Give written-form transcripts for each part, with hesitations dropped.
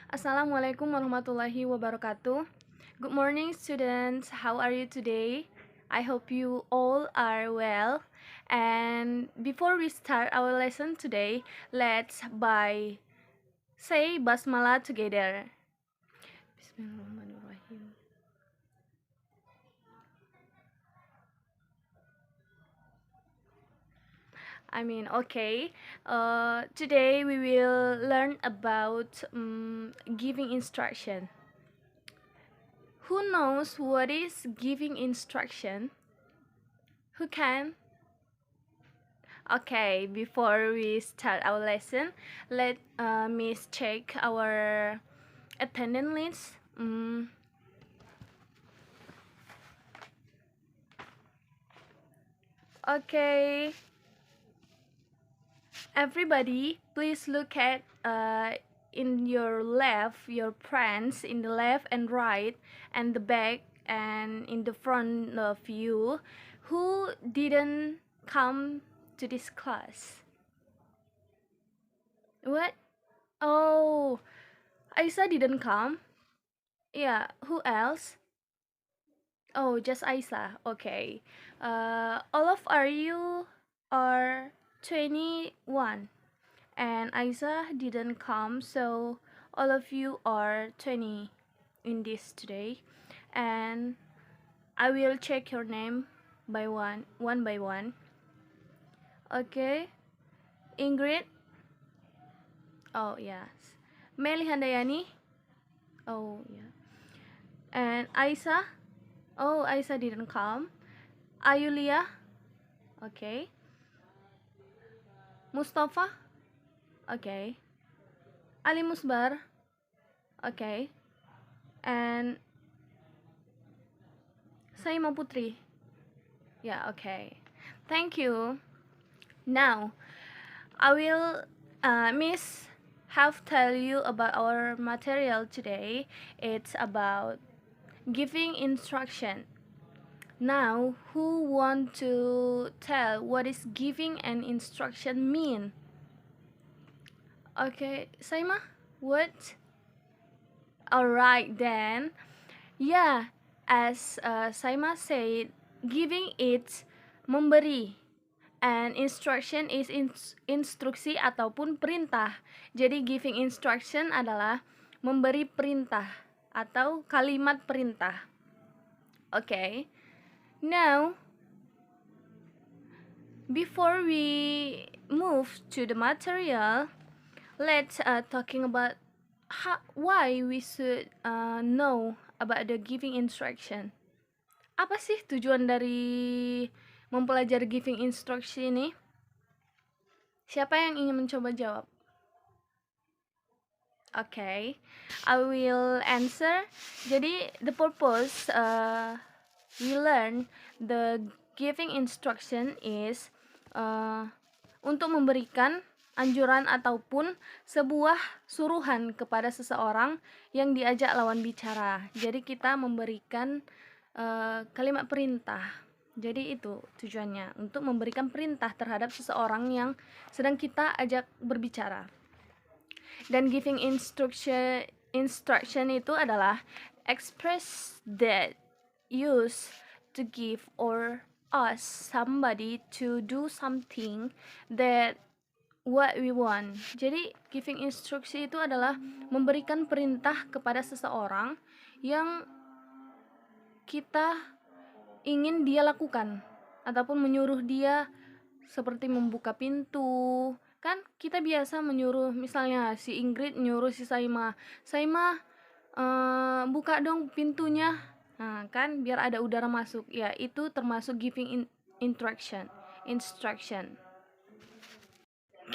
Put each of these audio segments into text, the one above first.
Assalamualaikum warahmatullahi wabarakatuh. Good morning, students. How are you today? I hope you all are well. And before we start our lesson today, let's say basmalah together. Bismillahirrahmanirrahim. Okay. Today we will learn about giving instruction. Who knows what is giving instruction? Who can? Okay, before we start our lesson, let Miss check our attendance list. Okay, everybody, please look at in your left, your friends in the left and right, and the back and in the front of you, who didn't come to this class. What? Oh, Aisa didn't come. Yeah, who else? Oh, just Aisa. Okay. All of you are 21, and Aisa didn't come, so all of you are 20 in this today. And I will check your name one by one. Okay. Ingrid. Oh yes. Meli Handayani. Oh yeah. And Aisa. Oh, Aisa didn't come. Ayulia. Okay. Mustafa. Okay. Ali Musbar. Okay. And Saima Putri. Yeah, okay. Thank you. Now, I will Miss have tell you about our material today. It's about giving instruction. Now, who want to tell what is giving an instruction mean? Okay, Saima, what? Alright then. Yeah, as Saima said, giving it memberi, and instruction is instruksi ataupun perintah. Jadi giving instruction adalah memberi perintah atau kalimat perintah. Okay. Now, before we move to the material, let's talking about why we should know about the giving instruction. Apa sih tujuan dari mempelajari giving instruction ini? Siapa yang ingin mencoba jawab? Okay, I will answer. Jadi the purpose we learn the giving instruction is untuk memberikan anjuran ataupun sebuah suruhan kepada seseorang yang diajak lawan bicara. Jadi kita memberikan kalimat perintah. Jadi itu tujuannya, untuk memberikan perintah terhadap seseorang yang sedang kita ajak berbicara. Dan giving instruction itu adalah express that use to give or ask somebody to do something that what we want. Jadi giving instruksi itu adalah memberikan perintah kepada seseorang yang kita ingin dia lakukan, ataupun menyuruh dia seperti membuka pintu. Kan kita biasa menyuruh, misalnya si Ingrid nyuruh si Saima buka dong pintunya, nah kan biar ada udara masuk. Ya, itu termasuk giving instruction.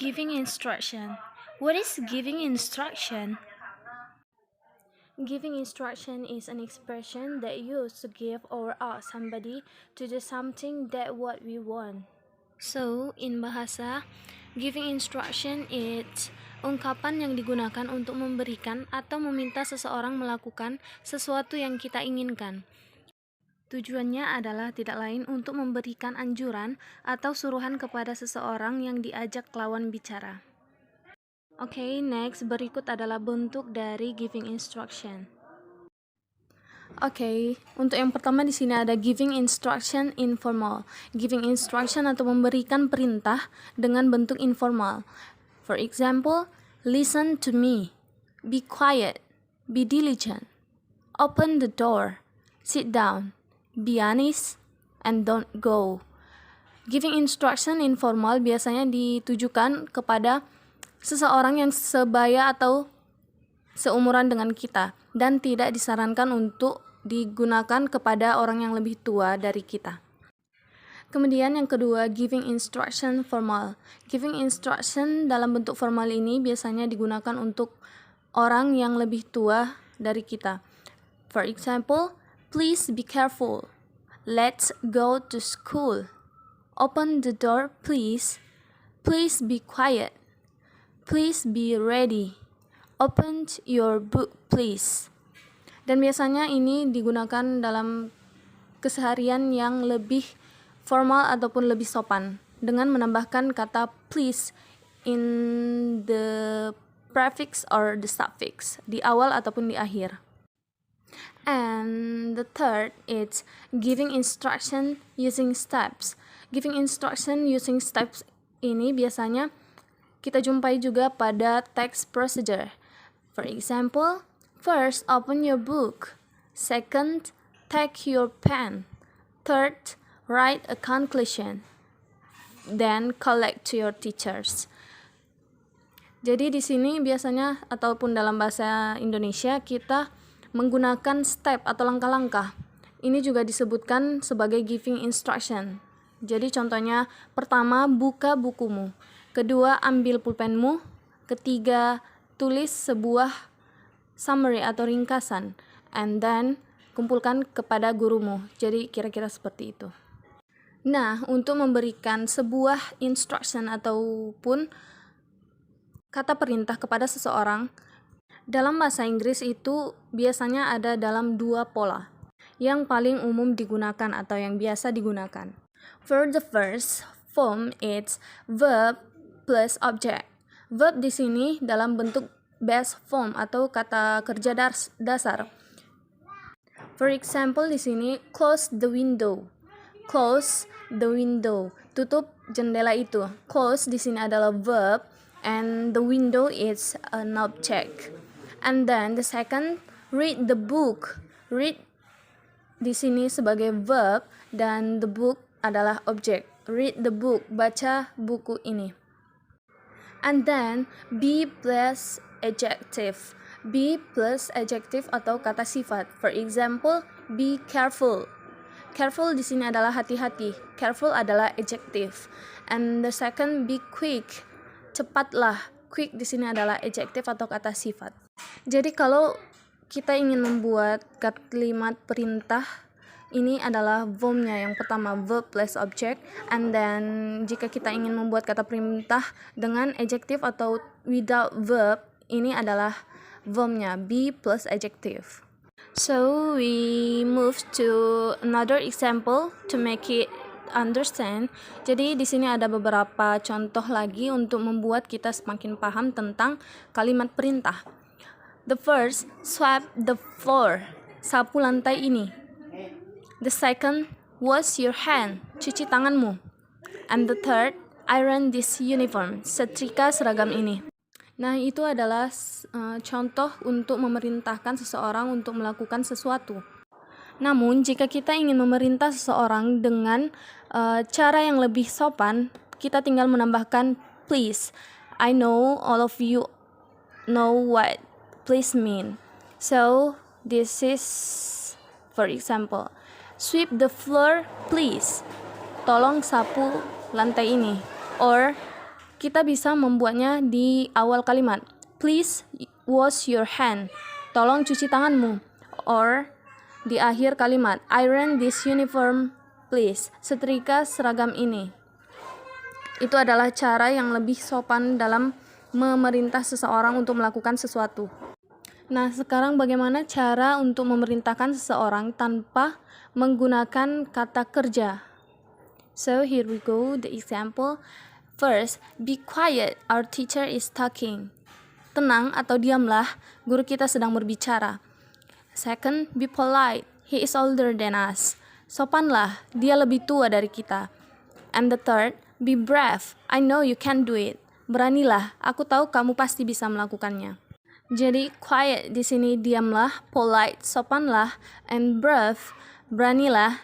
Giving instruction. What is giving instruction? Giving instruction is an expression that used to give or ask somebody to do something that what we want. So, in bahasa, giving instruction is ungkapan yang digunakan untuk memberikan atau meminta seseorang melakukan sesuatu yang kita inginkan. Tujuannya adalah tidak lain untuk memberikan anjuran atau suruhan kepada seseorang yang diajak lawan bicara. Oke, next berikut adalah bentuk dari giving instruction. Oke, untuk yang pertama di sini ada giving instruction informal. Giving instruction atau memberikan perintah dengan bentuk informal. For example, listen to me, be quiet, be diligent, open the door, sit down, be honest, and don't go. Giving instruction informal biasanya ditujukan kepada seseorang yang sebaya atau seumuran dengan kita dan tidak disarankan untuk digunakan kepada orang yang lebih tua dari kita. Kemudian yang kedua, giving instruction formal. Giving instruction dalam bentuk formal ini biasanya digunakan untuk orang yang lebih tua dari kita. For example, please be careful. Let's go to school. Open the door, please. Please be quiet. Please be ready. Open your book, please. Dan biasanya ini digunakan dalam keseharian yang lebih formal ataupun lebih sopan dengan menambahkan kata please in the prefix or the suffix di awal ataupun di akhir. And the third is giving instruction using steps. Giving instruction using steps ini biasanya kita jumpai juga pada text procedure. For example, first open your book. Second, take your pen. Third, write a conclusion. Then collect to your teachers. Jadi di sini biasanya ataupun dalam bahasa Indonesia kita menggunakan step atau langkah-langkah. Ini juga disebutkan sebagai giving instruction. Jadi contohnya, pertama, buka bukumu. Kedua, ambil pulpenmu. Ketiga, tulis sebuah summary atau ringkasan. And then, kumpulkan kepada gurumu. Jadi kira-kira seperti itu. Nah, untuk memberikan sebuah instruction ataupun kata perintah kepada seseorang, dalam bahasa Inggris itu biasanya ada dalam dua pola yang paling umum digunakan atau yang biasa digunakan. For the first form, it's verb plus object. Verb di sini dalam bentuk base form atau kata kerja dasar. For example, di sini close the window. Close the window. Tutup jendela itu. Close di sini adalah verb and the window is an object. And then the second, read the book. Read di sini sebagai verb dan the book adalah objek. Read the book, baca buku ini. And then be plus adjective. Be plus adjective atau kata sifat. For example, be careful. Careful di sini adalah hati-hati. Careful adalah adjective. And the second, be quick. Cepatlah. Quick di sini adalah adjective atau kata sifat. Jadi kalau kita ingin membuat kalimat perintah, ini adalah verbnya. Yang pertama verb plus object, and then jika kita ingin membuat kata perintah dengan adjective atau without verb, ini adalah verbnya be plus adjective. So we move to another example to make it understand. Jadi di sini ada beberapa contoh lagi untuk membuat kita semakin paham tentang kalimat perintah. The first, sweep the floor. Sapu lantai ini. The second, wash your hand. Cuci tanganmu. And the third, iron this uniform. Setrika seragam ini. Nah, itu adalah contoh untuk memerintahkan seseorang untuk melakukan sesuatu. Namun, jika kita ingin memerintah seseorang dengan cara yang lebih sopan, kita tinggal menambahkan please. I know all of you know what please mean. So, this is, for example, sweep the floor, please. Tolong sapu lantai ini. Or, kita bisa membuatnya di awal kalimat. Please wash your hand. Tolong cuci tanganmu. Or, di akhir kalimat. Iron this uniform, please. Setrika seragam ini. Itu adalah cara yang lebih sopan dalam memerintah seseorang untuk melakukan sesuatu. Nah, sekarang bagaimana cara untuk memerintahkan seseorang tanpa menggunakan kata kerja? So, here we go, the example. First, be quiet, our teacher is talking. tenang atau diamlah, guru kita sedang berbicara. Second, be polite, he is older than us. Sopanlah, dia lebih tua dari kita. And the third, be brave, I know you can do it. Beranilah, aku tahu kamu pasti bisa melakukannya. Jadi quiet di sini diamlah, polite sopanlah, and brave beranilah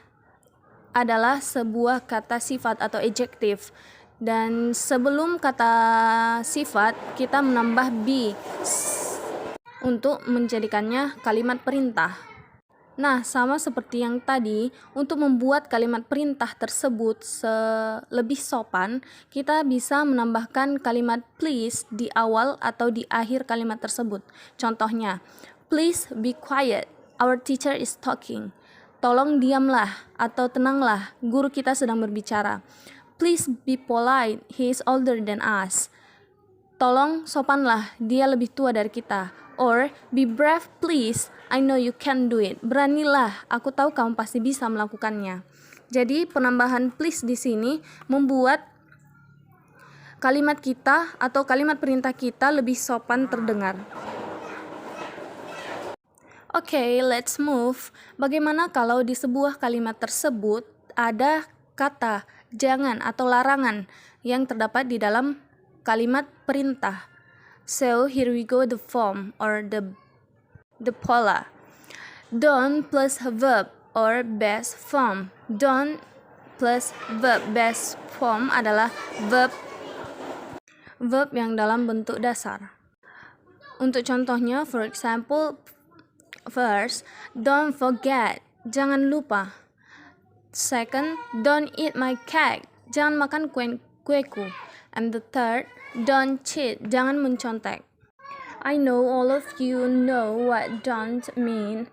adalah sebuah kata sifat atau adjektif. Dan sebelum kata sifat kita menambah be untuk menjadikannya kalimat perintah. Nah, sama seperti yang tadi, untuk membuat kalimat perintah tersebut lebih sopan, kita bisa menambahkan kalimat please di awal atau di akhir kalimat tersebut. Contohnya, please be quiet, our teacher is talking. Tolong diamlah atau tenanglah, guru kita sedang berbicara. Please be polite, he is older than us. Tolong sopanlah, dia lebih tua dari kita. Or, be brave please, I know you can do it. Beranilah, aku tahu kamu pasti bisa melakukannya. Jadi penambahan please di sini membuat kalimat kita atau kalimat perintah kita lebih sopan terdengar. Oke, let's move. Bagaimana kalau di sebuah kalimat tersebut ada kata jangan atau larangan yang terdapat di dalam kalimat perintah? So here we go, the form or the pola. Don't plus verb or base form. Don't plus verb. Base form adalah verb yang dalam bentuk dasar. Untuk contohnya, for example, first, don't forget, jangan lupa. Second, don't eat my cake, jangan makan kueku. And the third, don't cheat, jangan mencontek. I know all of you know what don't mean.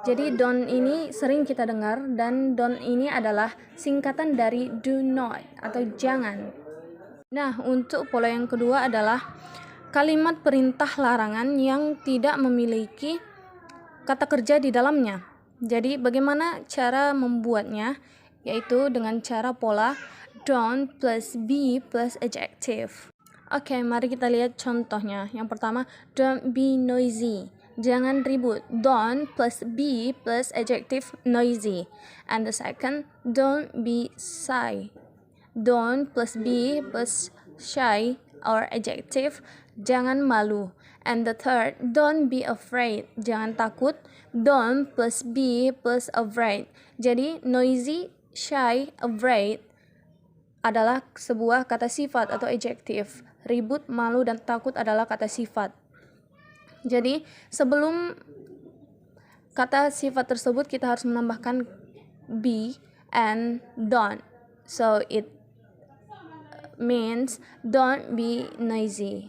Jadi don't ini sering kita dengar, dan don't ini adalah singkatan dari do not atau jangan. Nah, untuk pola yang kedua adalah kalimat perintah larangan yang tidak memiliki kata kerja di dalamnya. Jadi bagaimana cara membuatnya? Yaitu dengan cara pola don't plus be plus adjective. Oke, mari kita lihat contohnya. Yang pertama, don't be noisy, jangan ribut. Don't plus be plus adjective noisy. And the second, don't be shy. Don't plus be plus shy or adjective, jangan malu. And the third, don't be afraid, jangan takut. Don't plus be plus afraid. Jadi noisy, shy, afraid adalah sebuah kata sifat atau adjektif. Ribut, malu, dan takut adalah kata sifat. Jadi sebelum kata sifat tersebut kita harus menambahkan be and don't. So it means don't be noisy.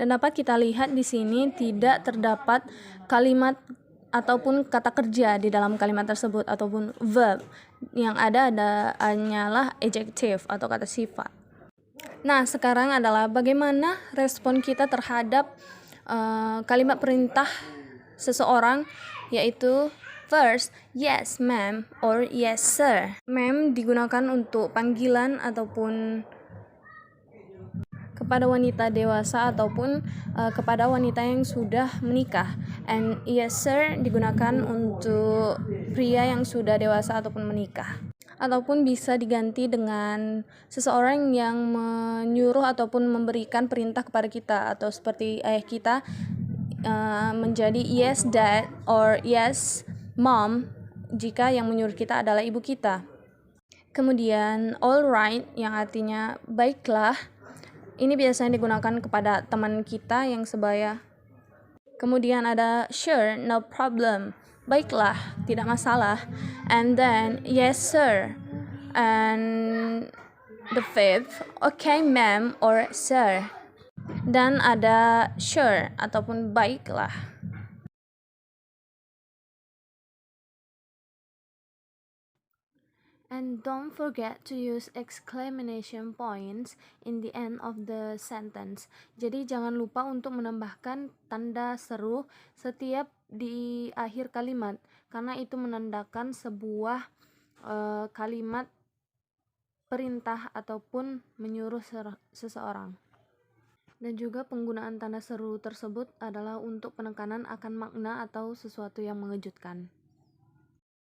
Dan dapat kita lihat di sini tidak terdapat kalimat ataupun kata kerja di dalam kalimat tersebut ataupun verb. Yang ada hanyalah adjective atau kata sifat. Nah, sekarang adalah bagaimana respon kita terhadap kalimat perintah seseorang, yaitu first, yes ma'am or yes sir. Ma'am digunakan untuk panggilan ataupun kepada wanita dewasa ataupun kepada wanita yang sudah menikah. And yes sir digunakan untuk pria yang sudah dewasa ataupun menikah. Ataupun bisa diganti dengan seseorang yang menyuruh ataupun memberikan perintah kepada kita, atau seperti ayah kita menjadi yes dad or yes mom jika yang menyuruh kita adalah ibu kita. Kemudian alright yang artinya baiklah, ini biasanya digunakan kepada teman kita yang sebaya. Kemudian ada sure, no problem, baiklah, tidak masalah. And then yes sir. And the fifth, okay ma'am or sir. Dan ada sure ataupun baiklah. And don't forget to use exclamation points in the end of the sentence. Jadi jangan lupa untuk menambahkan tanda seru setiap di akhir kalimat, karena itu menandakan sebuah kalimat perintah ataupun menyuruh seseorang. Dan juga penggunaan tanda seru tersebut adalah untuk penekanan akan makna atau sesuatu yang mengejutkan.